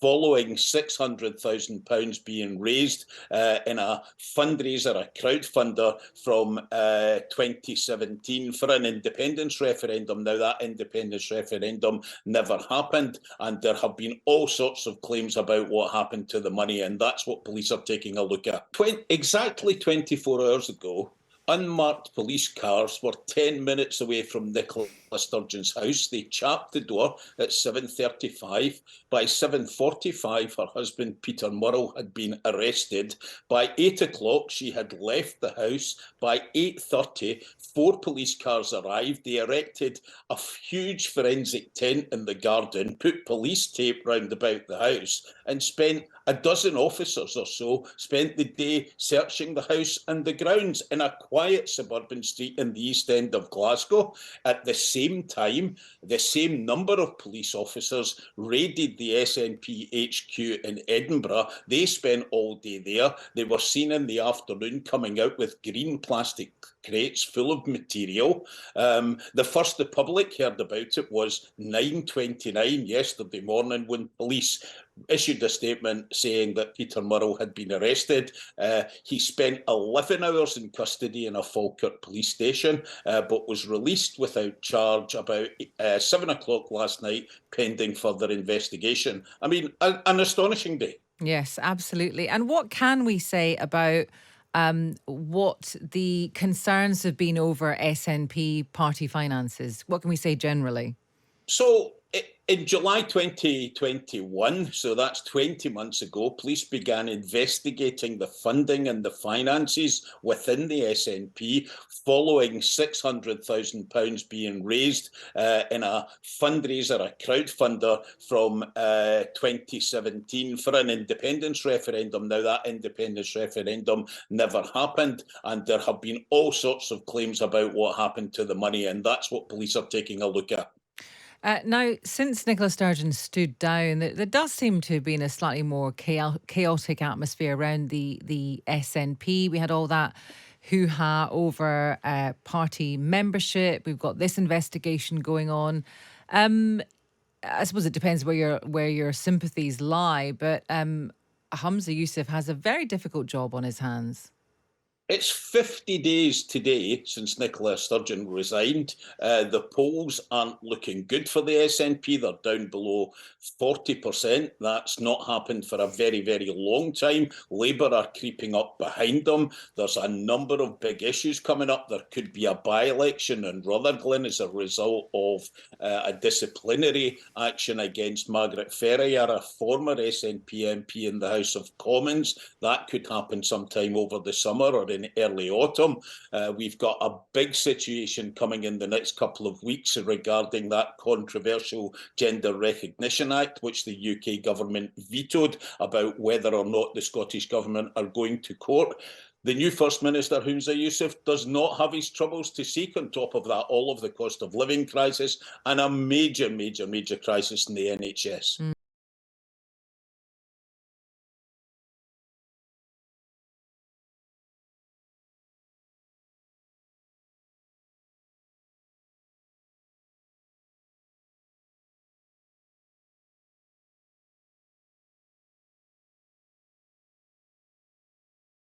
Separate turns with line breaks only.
following £600,000 being raised in a fundraiser, a crowdfunder from 2017 for an independence referendum. Now, that independence referendum never happened, and there have been all sorts of claims about what happened to the money, and that's what police are taking a look at. Exactly 24 hours ago, unmarked police cars were 10 minutes away from Nicola Sturgeon's house. They chapped the door at 7:35. By 7:45, her husband, Peter Murrell, had been arrested. By 8 o'clock, she had left the house. By 8:30, 4 police cars arrived. They erected a huge forensic tent in the garden, put police tape round about the house, and spent a dozen officers or so spent the day searching the house and the grounds in a quiet suburban street in the East End of Glasgow. At the same time, the same number of police officers raided the SNP HQ in Edinburgh. They spent all day there. They were seen in the afternoon coming out with green plastic crates full of material. The first the public heard about it was 9:29 yesterday morning, when police issued a statement saying that Peter Murrell had been arrested. He spent 11 hours in custody in a Falkirk police station, but was released without charge about 7 o'clock last night, pending further investigation. I mean, an astonishing day.
Yes, absolutely. And what can we say about what the concerns have been over SNP party finances? What can we say generally?
So in July 2021, so that's 20 months ago, police began investigating the funding and the finances within the SNP following £600,000 being raised in a fundraiser, a crowdfunder from 2017 for an independence referendum. Now, that independence referendum never happened, and there have been all sorts of claims about what happened to the money, and that's what police are taking a look at.
Now, since Nicola Sturgeon stood down, there does seem to have been a slightly more chaotic atmosphere around the SNP. We had all that hoo-ha over party membership. We've got this investigation going on. I suppose it depends where your sympathies lie, but Humza Yousaf has a very difficult job on his hands.
It's 50 days today since Nicola Sturgeon resigned. The polls aren't looking good for the SNP. They're down below 40%. That's not happened for a very, very long time. Labour are creeping up behind them. There's a number of big issues coming up. There could be a by-election in Rutherglen as a result of a disciplinary action against Margaret Ferrier, a former SNP MP in the House of Commons. That could happen sometime over the summer or in early autumn. We've got a big situation coming in the next couple of weeks regarding that controversial Gender Recognition Act, which the UK government vetoed, about whether or not the Scottish government are going to court. The new First Minister, Humza Yousaf, does not have his troubles to seek. On top of that, all of the cost of living crisis and a major, major, major crisis in the NHS.